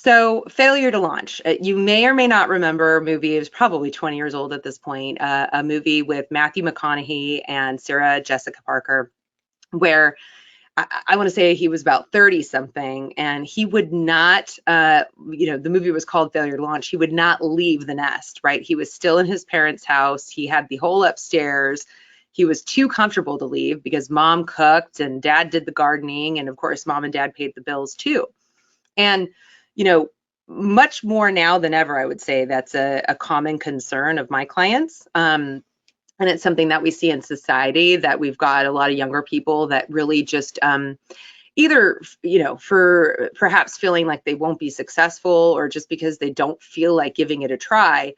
So, failure to launch. You may or may not remember a movie. It was probably 20 years old at this point. A movie with Matthew McConaughey and Sarah Jessica Parker, where I want to say he was about 30 something, and he would not, the movie was called Failure to Launch. He would not leave the nest, right? He was still in his parents' house. He had the whole upstairs. He was too comfortable to leave because mom cooked and dad did the gardening. And of course, mom and dad paid the bills too. And, you know, much more now than ever, I would say that's a common concern of my clients. And it's something that we see in society, that we've got a lot of younger people that really just either, for perhaps feeling like they won't be successful, or just because they don't feel like giving it a try,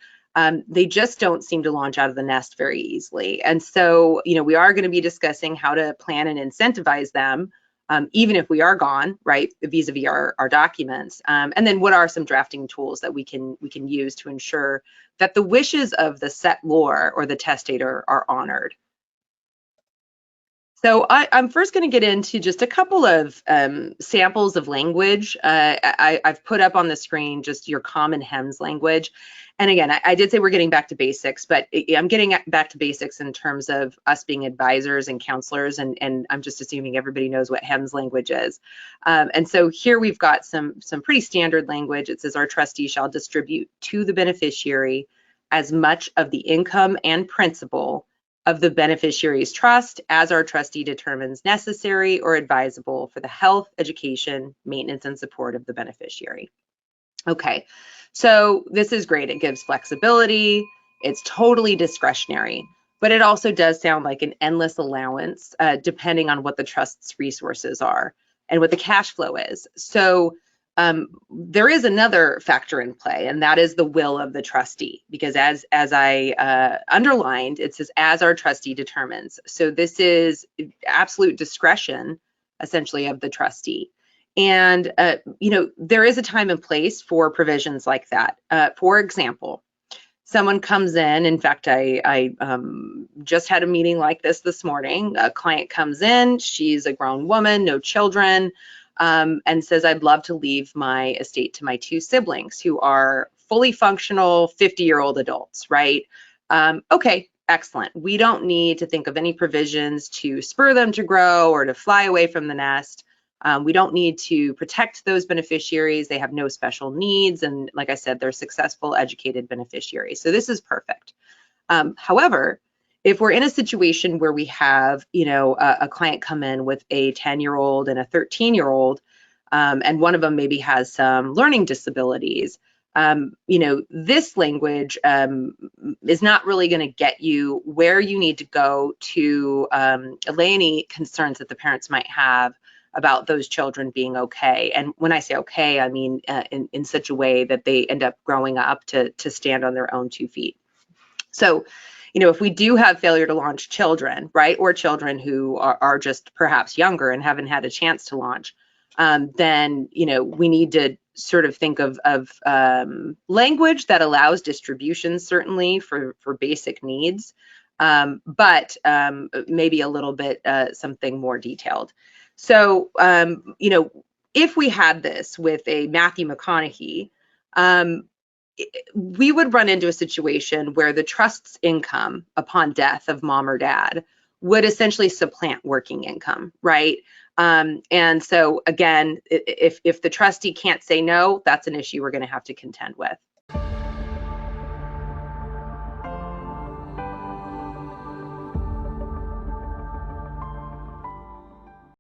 they just don't seem to launch out of the nest very easily. And so, we are going to be discussing how to plan and incentivize them, even if we are gone, right, vis-a-vis our documents. And then what are some drafting tools that we can use to ensure that the wishes of the settlor or the testator are honored. So I'm first going to get into just a couple of samples of language. I've put up on the screen just your common HEMS language. And again, I did say we're getting back to basics, but I'm getting back to basics in terms of us being advisors and counselors, and I'm just assuming everybody knows what HEMS language is. And so here we've got some pretty standard language. It says our trustee shall distribute to the beneficiary as much of the income and principal of the beneficiary's trust as our trustee determines necessary or advisable for the health, education, maintenance, and support of the beneficiary. Okay, so this is great. It gives flexibility. It's totally discretionary, but it also does sound like an endless allowance, depending on what the trust's resources are and what the cash flow is. So there is another factor in play, and that is the will of the trustee, because as I underlined, it says as our trustee determines. So this is absolute discretion, essentially, of the trustee. And there is a time and place for provisions like that. For example, someone comes in fact, I just had a meeting like this morning. A client comes in, she's a grown woman, no children, and says, I'd love to leave my estate to my two siblings who are fully functional 50-year-old adults, right? Okay, excellent. We don't need to think of any provisions to spur them to grow or to fly away from the nest. We don't need to protect those beneficiaries. They have no special needs. And like I said, they're successful, educated beneficiaries. So this is perfect. However, if we're in a situation where we have, a client come in with a 10-year-old and a 13-year-old, and one of them maybe has some learning disabilities, this language is not really going to get you where you need to go to allay any concerns that the parents might have about those children being okay. And when I say okay, I mean in such a way that they end up growing up to stand on their own 2 feet. So, if we do have failure to launch children, right, or children who are just perhaps younger and haven't had a chance to launch, then, we need to sort of think of language that allows distribution, certainly for basic needs, but maybe a little bit something more detailed. So, if we had this with a Matthew McConaughey, we would run into a situation where the trust's income upon death of mom or dad would essentially supplant working income, right? And so again, if the trustee can't say no, that's an issue we're going to have to contend with.